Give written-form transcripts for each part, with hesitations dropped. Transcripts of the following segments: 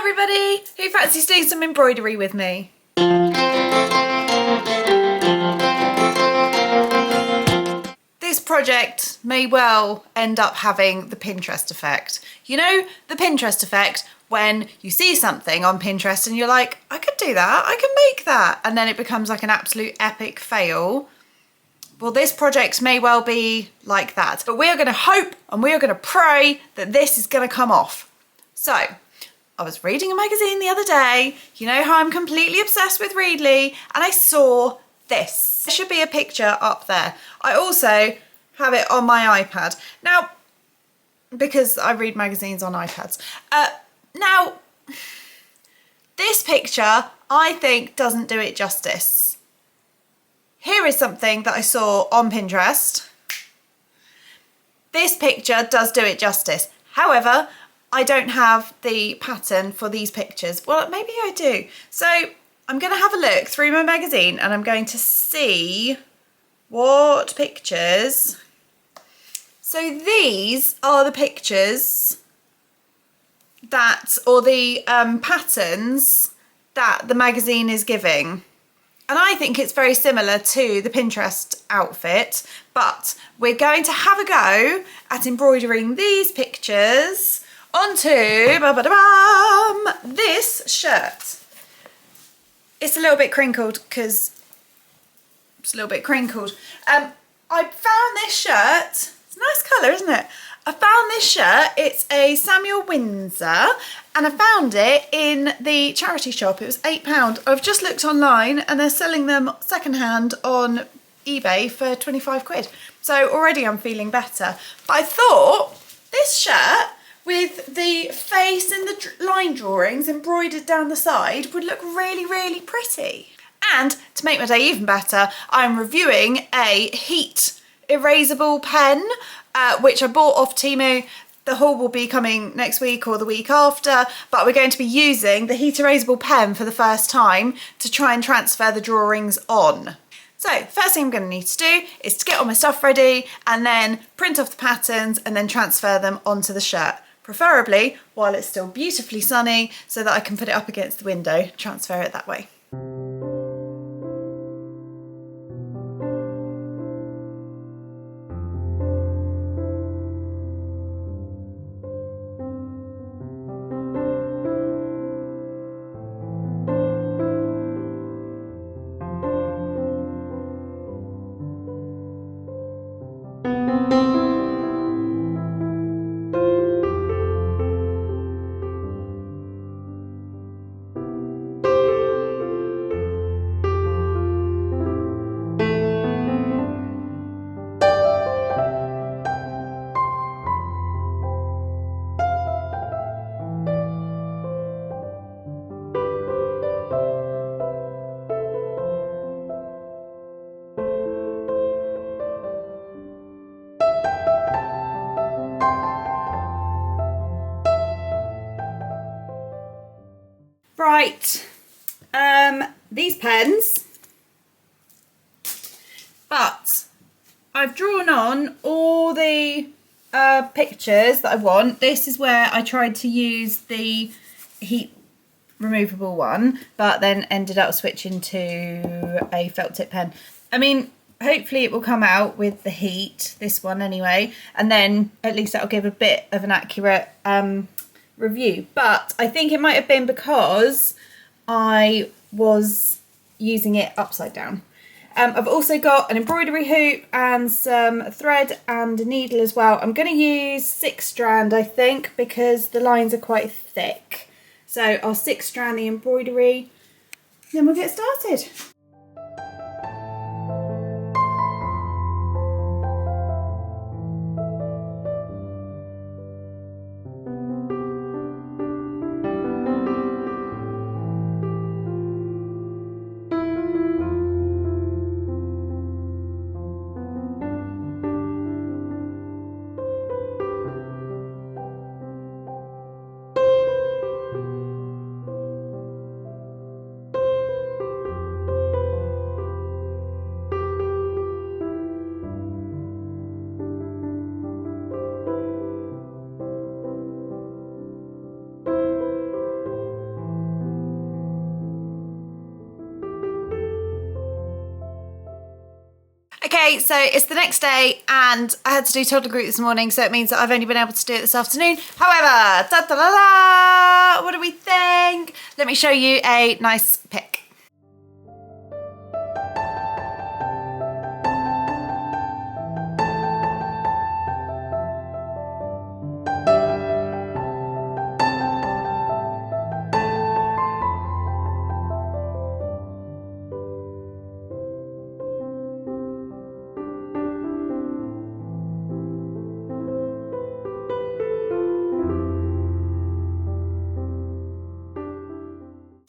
everybody! Who fancies doing some embroidery with me? This project may well end up having the Pinterest effect. You know, the Pinterest effect when you see something on Pinterest and you're like, I could do that, I can make that. And then it becomes like an absolute epic fail. Well, this project may well be like that. But we are going to hope and we are going to pray that this is going to come off. So, I was reading a magazine the other day. You know how I'm completely obsessed with Readly, and I saw this. There should be a picture up there. I also have it on my iPad. Now, because I read magazines on iPads. Now, this picture, I think, doesn't do it justice. Here is something that I saw on Pinterest. This picture does do it justice. However, I don't have the pattern for these pictures. Well, maybe I do. So I'm going to have a look through my magazine and I'm going to see what pictures. So these are the pictures that, or the patterns that the magazine is giving. And I think it's very similar to the Pinterest outfit, but we're going to have a go at embroidering these pictures onto this shirt. It's a little bit crinkled because it's a little bit crinkled. I found this shirt. It's a nice colour, isn't it? I found this shirt. It's a Samuel Windsor and I found it in the charity shop. It was £8. I've just looked online and they're selling them secondhand on eBay for 25 quid. So already I'm feeling better. But I thought this shirt with the face and the line drawings embroidered down the side would look really, really pretty. And to make my day even better, I'm reviewing a heat erasable pen, which I bought off Temu. The haul will be coming next week or the week after, but we're going to be using the heat erasable pen for the first time to try and transfer the drawings on. So first thing I'm going to need to do is to get all my stuff ready and then print off the patterns and then transfer them onto the shirt. Preferably while it's still beautifully sunny so that I can put it up against the window, transfer it that way. Right, these pens, but I've drawn on all the pictures that I want. This is where I tried to use the heat removable one, but then ended up switching to a felt tip pen. I mean, hopefully it will come out with the heat, this one anyway, and then at least that'll give a bit of an accurate review. But I think it might have been because I was using it upside down. I've also got an embroidery hoop and some thread and a needle as well. I'm going to use 6 strand, I think, because the lines are quite thick. So I'll 6 strand the embroidery, then we'll get started. Okay, so it's the next day and I had to do toddler group this morning, so it means that I've only been able to do it this afternoon. However, what do we think? Let me show you a nice pic.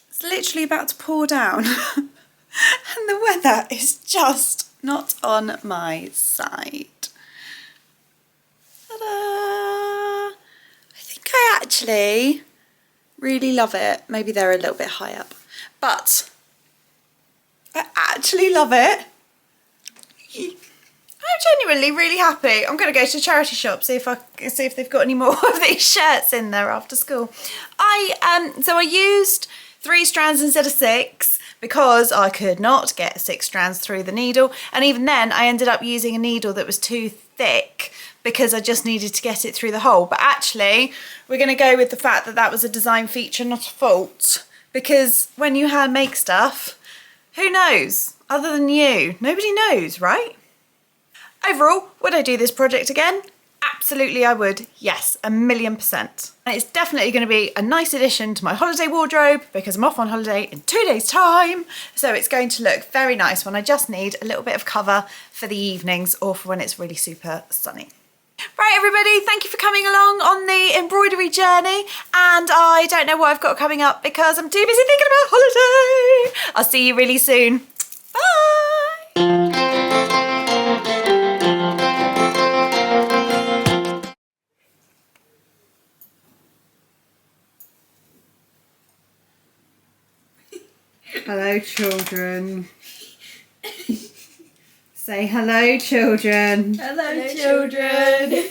It's literally about to pour down and the weather is just not on my side. Ta-da! I think I actually really love it. Maybe they're a little bit high up, but I actually love it. I'm genuinely really happy. I'm going to go to a charity shop, see if they've got any more of these shirts in there after school. So I used 3 strands instead of 6 because I could not get 6 strands through the needle, and even then I ended up using a needle that was too thick because I just needed to get it through the hole. But actually we're going to go with the fact that that was a design feature, not a fault, because when you hand make stuff, who knows other than you? Nobody knows, right? Overall, would I do this project again? Absolutely I would, yes, 1,000,000%. And it's definitely going to be a nice addition to my holiday wardrobe because I'm off on holiday in 2 days' time. So it's going to look very nice when I just need a little bit of cover for the evenings or for when it's really super sunny. Right everybody, thank you for coming along on the embroidery journey, and I don't know what I've got coming up because I'm too busy thinking about holiday. I'll see you really soon. Bye! Hello, children. Say hello, children. Hello, children.